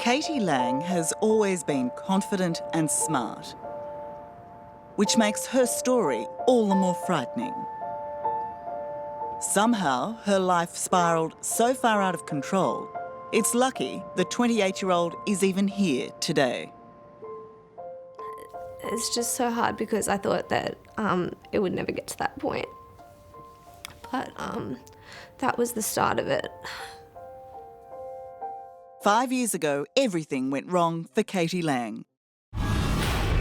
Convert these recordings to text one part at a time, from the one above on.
Katie Lang has always been confident and smart, which makes her story all the more frightening. Somehow, her life spiralled so far out of control, it's lucky the 28-year-old is even here today. It's just so hard because I thought that it would never get to that point. But that was the start of it. 5 years ago, everything went wrong for Katie Lang.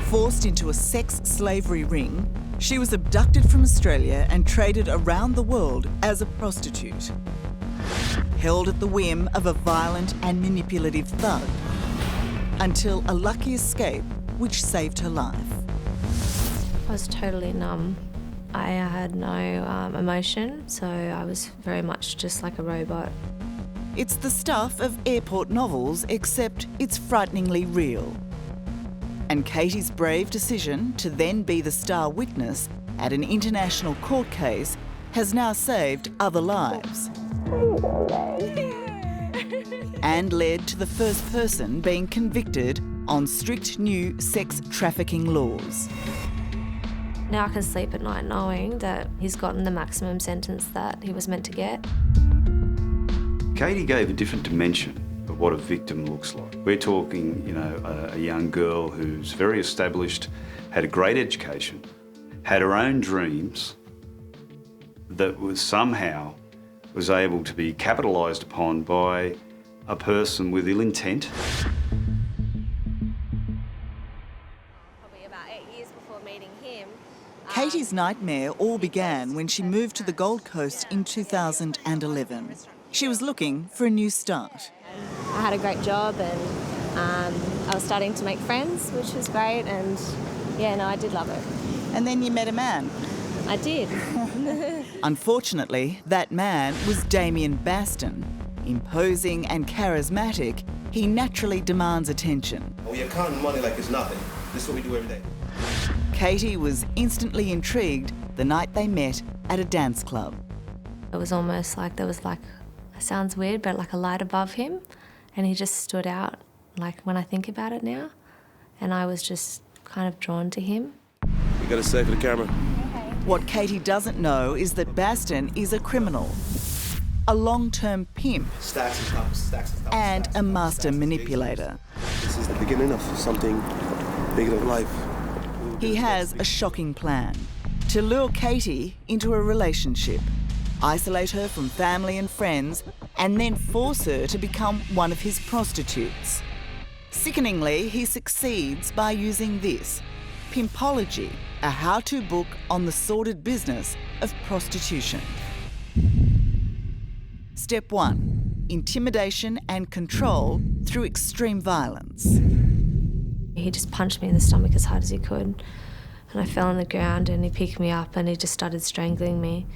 Forced into a sex slavery ring, she was abducted from Australia and traded around the world as a prostitute. Held at the whim of a violent and manipulative thug, until a lucky escape which saved her life. I was totally numb. I had no emotion, so I was very much just like a robot. It's the stuff of airport novels, except it's frighteningly real. And Katie's brave decision to then be the star witness at an international court case has now saved other lives. And led to the first person being convicted on strict new sex trafficking laws. Now I can sleep at night knowing that he's gotten the maximum sentence that he was meant to get. Katie gave a different dimension of what a victim looks like. We're talking, a young girl who's very established, had a great education, had her own dreams, that was somehow able to be capitalised upon by a person with ill intent. Probably about 8 years before meeting him. Katie's nightmare all began when she moved to the Gold Coast in 2011. She was looking for a new start. I had a great job and I was starting to make friends, which was great, and I did love it. And then you met a man. I did. Unfortunately, that man was Damion Baston. Imposing and charismatic, he naturally demands attention. We are counting money like it's nothing. This is what we do every day. Katie was instantly intrigued the night they met at a dance club. It was almost like there was it sounds weird, but like a light above him, and he just stood out, like when I think about it now, and I was just kind of drawn to him. You gotta say for the camera. What Katie doesn't know is that Baston is a criminal, a long-term pimp, and a master manipulator. This is the beginning of something bigger than life. He has a shocking plan to lure Katie into a relationship, isolate her from family and friends, and then force her to become one of his prostitutes. Sickeningly, he succeeds by using this, Pimpology, a how-to book on the sordid business of prostitution. Step 1, intimidation and control through extreme violence. He just punched me in the stomach as hard as he could, and I fell on the ground, and he picked me up and he just started strangling me.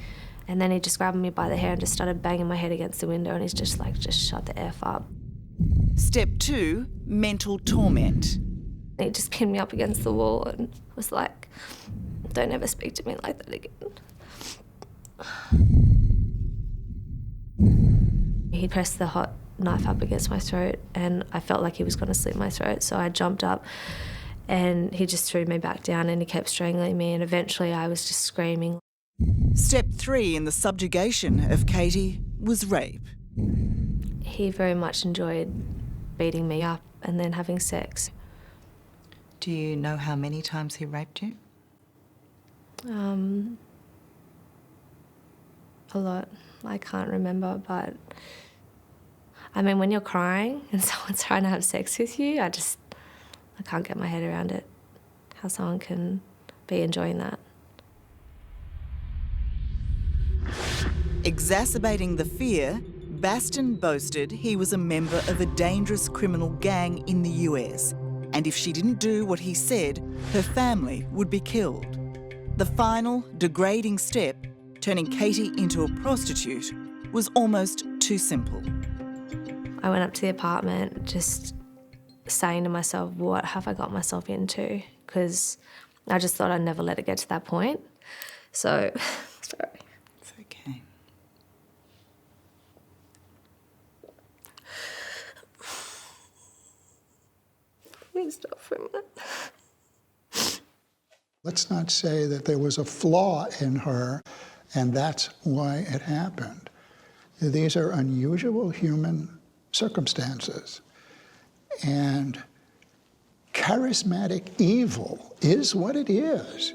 And then he just grabbed me by the hair and just started banging my head against the window, and he's just shut the F up. Step 2, mental torment. He just pinned me up against the wall and was like, "Don't ever speak to me like that again." He pressed the hot knife up against my throat, and I felt like he was going to slit my throat, so I jumped up and he just threw me back down and he kept strangling me, and eventually I was just screaming. Step 3 in the subjugation of Katie was rape. He very much enjoyed beating me up and then having sex. Do you know how many times he raped you? A lot. I can't remember, but I mean, when you're crying and someone's trying to have sex with you, I can't get my head around it, how someone can be enjoying that. Exacerbating the fear, Baston boasted he was a member of a dangerous criminal gang in the US, and if she didn't do what he said, her family would be killed. The final, degrading step, turning Katie into a prostitute, was almost too simple. I went up to the apartment just saying to myself, what have I got myself into? Because I just thought I'd never let it get to that point. So, sorry. It's okay. Please stop from that. Let's not say that there was a flaw in her and that's why it happened. These are unusual human circumstances. And charismatic evil is what it is.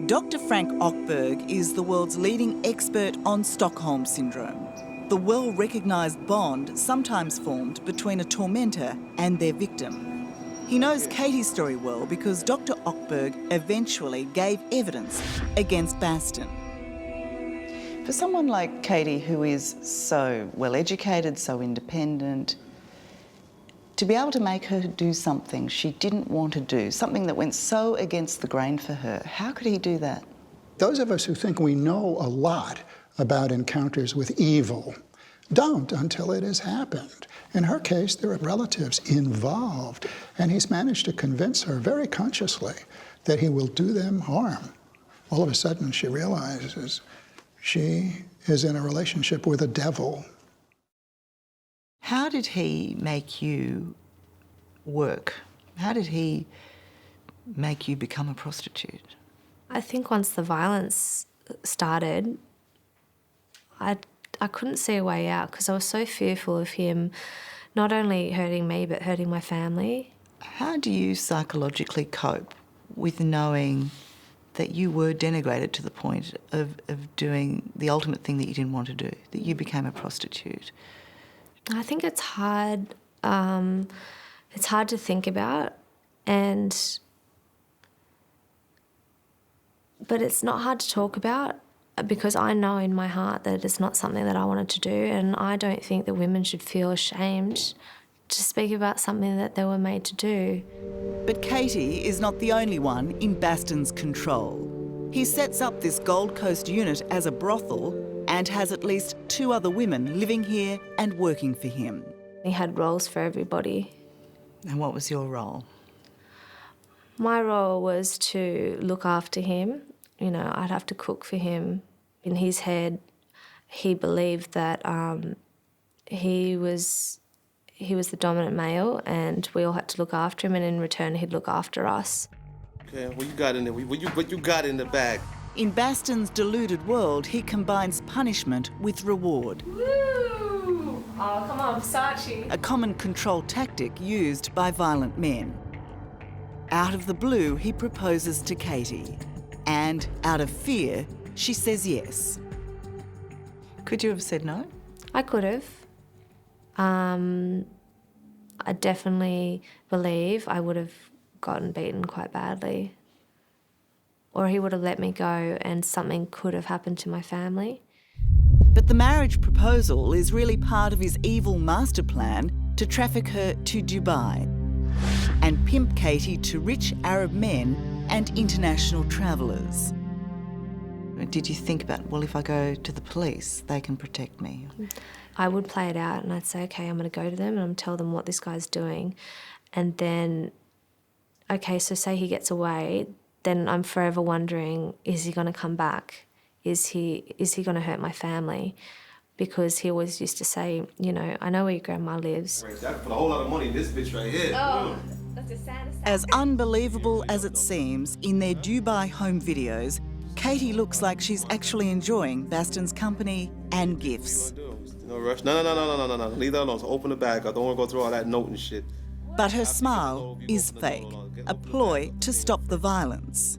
Dr. Frank Ockberg is the world's leading expert on Stockholm Syndrome, the well-recognised bond sometimes formed between a tormentor and their victim. He knows Katie's story well because Dr. Ockberg eventually gave evidence against Baston. For someone like Katie, who is so well-educated, so independent, to be able to make her do something she didn't want to do, something that went so against the grain for her, how could he do that? Those of us who think we know a lot about encounters with evil don't until it has happened. In her case, there are relatives involved, and he's managed to convince her very consciously that he will do them harm. All of a sudden, she realizes she is in a relationship with a devil. How did he make you work? How did he make you become a prostitute? I think once the violence started, I couldn't see a way out because I was so fearful of him not only hurting me but hurting my family. How do you psychologically cope with knowing that you were denigrated to the point of doing the ultimate thing that you didn't want to do, that you became a prostitute? I think it's hard. It's hard to think about, but it's not hard to talk about because I know in my heart that it's not something that I wanted to do, and I don't think that women should feel ashamed to speak about something that they were made to do. But Katie is not the only one in Baston's control. He sets up this Gold Coast unit as a brothel and has at least 2 other women living here and working for him. He had roles for everybody. And what was your role? My role was to look after him. You know, I'd have to cook for him. In his head, he believed that he was the dominant male and we all had to look after him, and in return he'd look after us. Okay, what you got in there? What you got in the bag? In Baston's deluded world, he combines punishment with reward. Woo! Oh, come on, Versace. A common control tactic used by violent men. Out of the blue, he proposes to Katie. And out of fear, she says yes. Could you have said no? I could have. I definitely believe I would have gotten beaten quite badly. Or he would have let me go and something could have happened to my family. But the marriage proposal is really part of his evil master plan to traffic her to Dubai and pimp Katie to rich Arab men and international travellers. Did you think about, well, if I go to the police, they can protect me? I would play it out and I'd say, okay, I'm going to go to them and I'm tell them what this guy's doing. And then, okay, so say he gets away, then I'm forever wondering, is he going to come back? Is he going to hurt my family? Because he always used to say, you know, I know where your grandma lives. That put a whole lot of money in this bitch right here. Oh, that's a sad. As unbelievable as it seems, in their Dubai home videos, Katie looks like she's actually enjoying Baston's company and gifts. No rush. No. Leave that alone. So open the bag. I don't want to go through all that note and shit. But her smile is fake, a ploy to stop the violence.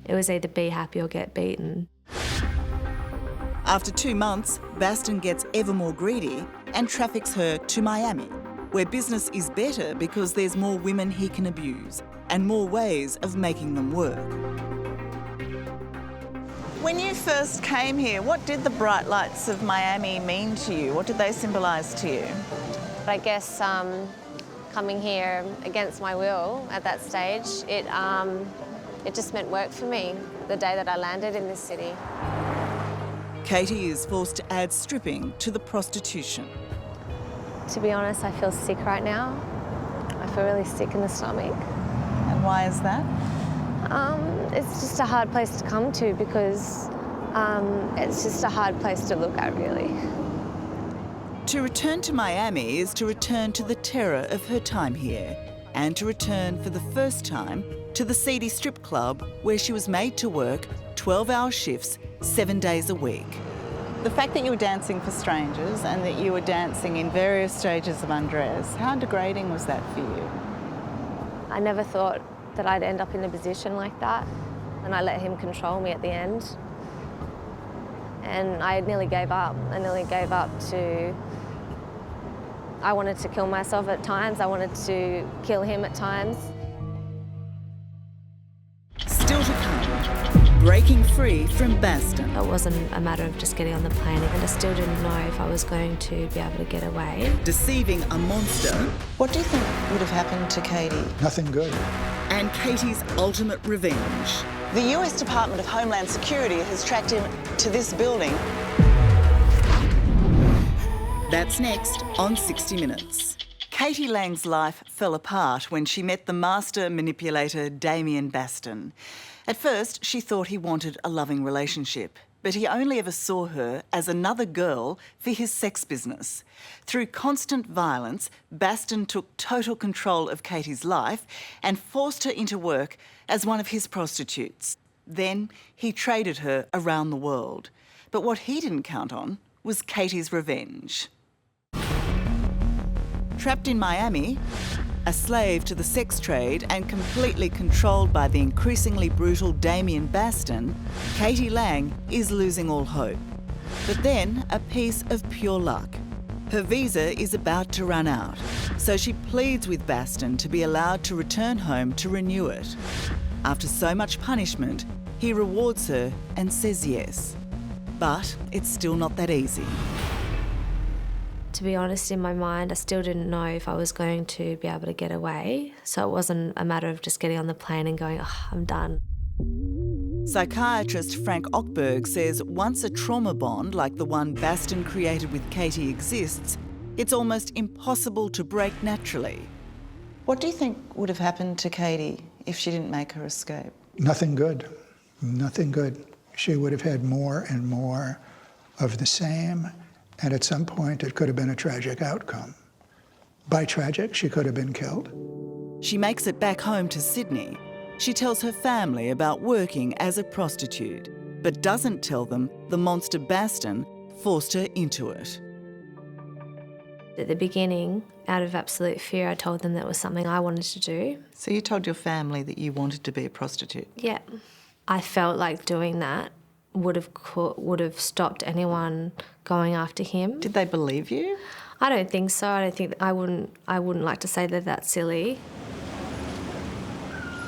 It was either be happy or get beaten. After 2 months, Baston gets ever more greedy and traffics her to Miami, where business is better because there's more women he can abuse and more ways of making them work. When you first came here, what did the bright lights of Miami mean to you? What did they symbolise to you? I guess coming here against my will at that stage, it just meant work for me the day that I landed in this city. Katie is forced to add stripping to the prostitution. To be honest, I feel sick right now. I feel really sick in the stomach. And why is that? It's just a hard place to come to because it's just a hard place to look at, really. To return to Miami is to return to the terror of her time here. and to return for the first time to the seedy strip club where she was made to work 12-hour shifts 7 days a week. The fact that you were dancing for strangers and that you were dancing in various stages of undress, how degrading was that for you? I never thought that I'd end up in a position like that, and I let him control me at the end. And I nearly gave up. I nearly gave up to... I wanted to kill myself at times. I wanted to kill him at times. Still to come, breaking free from Baston. It wasn't a matter of just getting on the plane, and I still didn't know if I was going to be able to get away. Deceiving a monster. What do you think would have happened to Katie? Nothing good. And Katie's ultimate revenge. The US Department of Homeland Security has tracked him to this building. That's next on 60 Minutes. Katie Lang's life fell apart when she met the master manipulator Damion Baston. At first, she thought he wanted a loving relationship, but he only ever saw her as another girl for his sex business. Through constant violence, Baston took total control of Katie's life and forced her into work as one of his prostitutes. Then he traded her around the world. But what he didn't count on was Katie's revenge. Trapped in Miami, a slave to the sex trade and completely controlled by the increasingly brutal Damion Baston, Katie Lang is losing all hope. But then, a piece of pure luck. Her visa is about to run out, so she pleads with Baston to be allowed to return home to renew it. After so much punishment, he rewards her and says yes. But it's still not that easy. To be honest, in my mind, I still didn't know if I was going to be able to get away. So it wasn't a matter of just getting on the plane and going, oh, I'm done. Psychiatrist Frank Ockberg says once a trauma bond like the one Baston created with Katie exists, it's almost impossible to break naturally. What do you think would have happened to Katie if she didn't make her escape? Nothing good. Nothing good. She would have had more and more of the same, and at some point it could have been a tragic outcome. By tragic, she could have been killed. She makes it back home to Sydney. She tells her family about working as a prostitute, but doesn't tell them the monster Baston forced her into it. At the beginning, out of absolute fear, I told them that was something I wanted to do. So you told your family that you wanted to be a prostitute? Yeah. I felt like doing that would have stopped anyone going after him. Did they believe you? I don't think so. I wouldn't like to say that that's silly.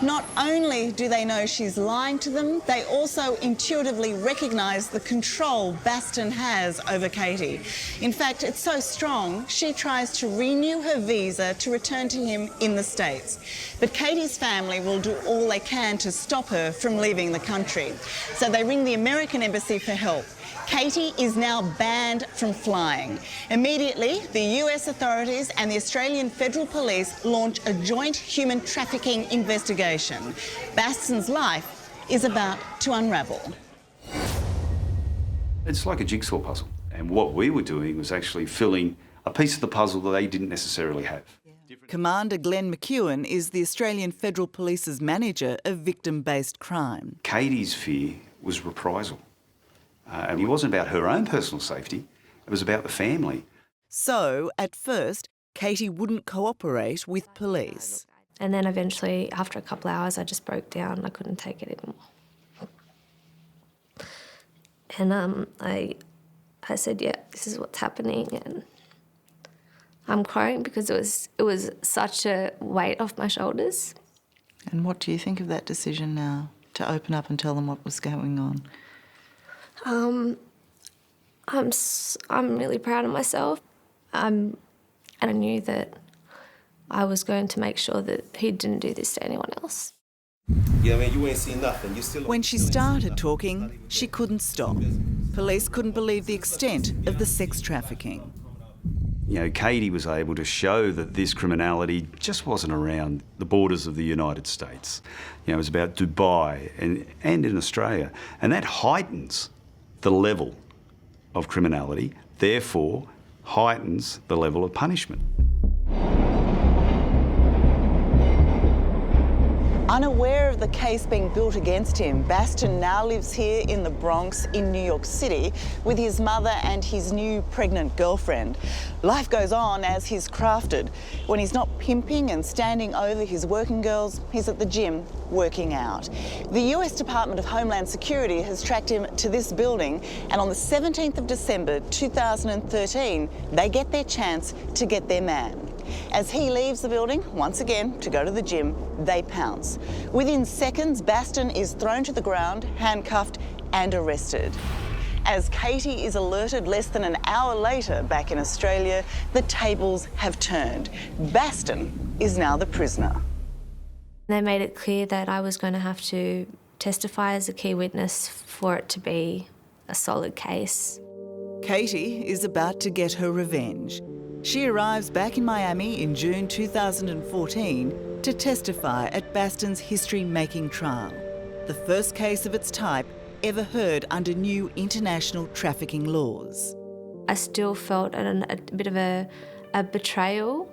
Not only do they know she's lying to them, they also intuitively recognise the control Baston has over Katie. In fact, it's so strong, she tries to renew her visa to return to him in the States. But Katie's family will do all they can to stop her from leaving the country. So they ring the American embassy for help. Katie is now banned from flying. Immediately, the US authorities and the Australian Federal Police launch a joint human trafficking investigation. Baston's life is about to unravel. It's like a jigsaw puzzle. And what we were doing was actually filling a piece of the puzzle that they didn't necessarily have. Commander Glenn McEwen is the Australian Federal Police's manager of victim-based crime. Katie's fear was reprisal. And it wasn't about her own personal safety, it was about the family. So, at first, Katie wouldn't cooperate with police. And then eventually, after a couple of hours, I just broke down. I couldn't take it anymore. And I said, yeah, this is what's happening. And I'm crying because it was such a weight off my shoulders. And what do you think of that decision now, to open up and tell them what was going on? I'm really proud of myself. And I knew that I was going to make sure that he didn't do this to anyone else. Yeah, man, you ain't seen nothing. You still. When she started talking, she couldn't stop. Police couldn't believe the extent of the sex trafficking. You know, Katie was able to show that this criminality just wasn't around the borders of the United States. You know, it was about Dubai and in Australia. And that heightens the level of criminality, therefore heightens the level of punishment. Unaware of the case being built against him, Baston now lives here in the Bronx in New York City with his mother and his new pregnant girlfriend. Life goes on as he's crafted. When he's not pimping and standing over his working girls, he's at the gym working out. The US Department of Homeland Security has tracked him to this building, and on the 17th of December 2013, they get their chance to get their man. As he leaves the building, once again, to go to the gym, they pounce. Within seconds, Baston is thrown to the ground, handcuffed and arrested. As Katie is alerted less than an hour later back in Australia, the tables have turned. Baston is now the prisoner. They made it clear that I was going to have to testify as a key witness for it to be a solid case. Katie is about to get her revenge. She arrives back in Miami in June 2014 to testify at Baston's history-making trial, the first case of its type ever heard under new international trafficking laws. I still felt a bit of a betrayal,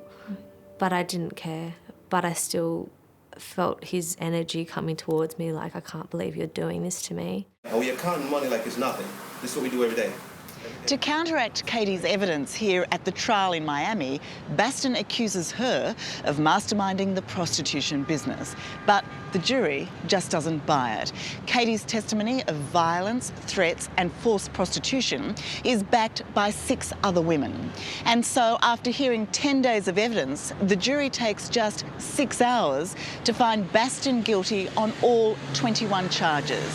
but I didn't care. But I still felt his energy coming towards me, like, I can't believe you're doing this to me. And we are counting money like it's nothing. This is what we do every day. To counteract Katie's evidence here at the trial in Miami, Baston accuses her of masterminding the prostitution business. But the jury just doesn't buy it. Katie's testimony of violence, threats and forced prostitution is backed by 6 other women. And so after hearing 10 days of evidence, the jury takes just 6 hours to find Baston guilty on all 21 charges,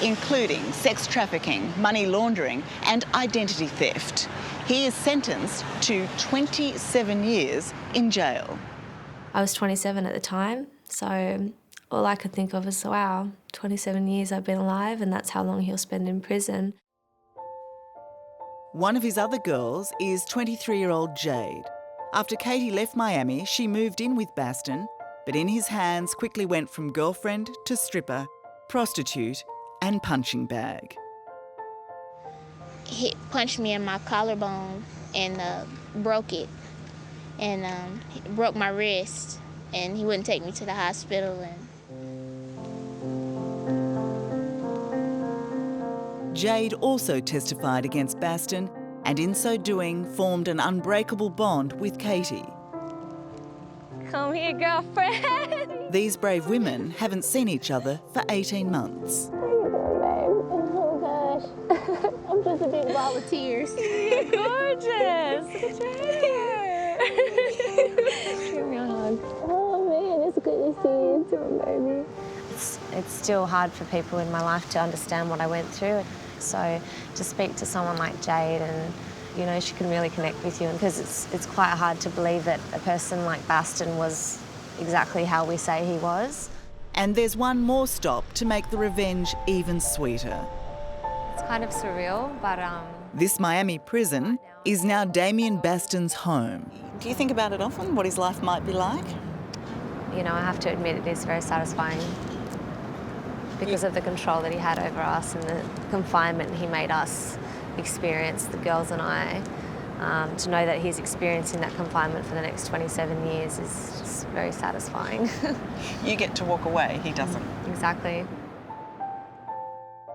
including sex trafficking, money laundering and identity theft. He is sentenced to 27 years in jail. I was 27 at the time, so all I could think of is, wow, 27 years I've been alive and that's how long he'll spend in prison. One of his other girls is 23-year-old Jade. After Katie left Miami, she moved in with Baston, but in his hands quickly went from girlfriend to stripper, prostitute and punching bag. He punched me in my collarbone and broke it, and he broke my wrist, and he wouldn't take me to the hospital. Jade also testified against Baston and in so doing formed an unbreakable bond with Katie. Come here, girlfriend. These brave women haven't seen each other for 18 months. Oh gosh, I'm just a big ball of tears. You're gorgeous. Look at your hair. Give me a hug. Oh man, it's good to see you too, baby. It's still hard for people in my life to understand what I went through. So to speak to someone like Jade and, you know, she can really connect with you, because it's quite hard to believe that a person like Baston was exactly how we say he was. And there's one more stop to make the revenge even sweeter. It's kind of surreal, but This Miami prison is now Damion Baston's home. Do you think about it often, what his life might be like? you know, I have to admit it is very satisfying because of the control that he had over us and the confinement he made us experience, the girls and I. To know that he's experiencing that confinement for the next 27 years is just very satisfying. You get to walk away, he doesn't. Exactly.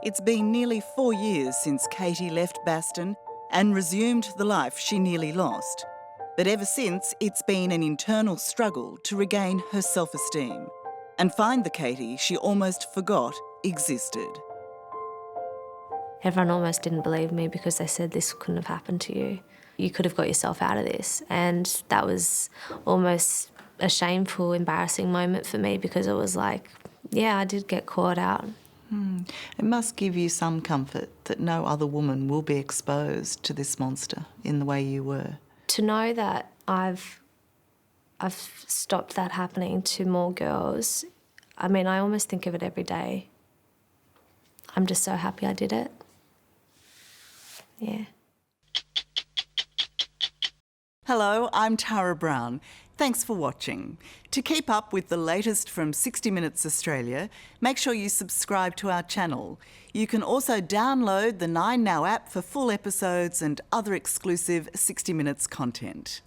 It's been nearly 4 years since Katie left Baston and resumed the life she nearly lost. But ever since, it's been an internal struggle to regain her self-esteem and find the Katie she almost forgot existed. Everyone almost didn't believe me because they said this couldn't have happened to you. You could have got yourself out of this. And that was almost a shameful, embarrassing moment for me because it was like, yeah, I did get caught out. It must give you some comfort that no other woman will be exposed to this monster in the way you were. To know that I've stopped that happening to more girls, I mean, I almost think of it every day. I'm just so happy I did it. Yeah. Hello, I'm Tara Brown. Thanks for watching. To keep up with the latest from 60 Minutes Australia, make sure you subscribe to our channel. You can also download the 9Now app for full episodes and other exclusive 60 Minutes content.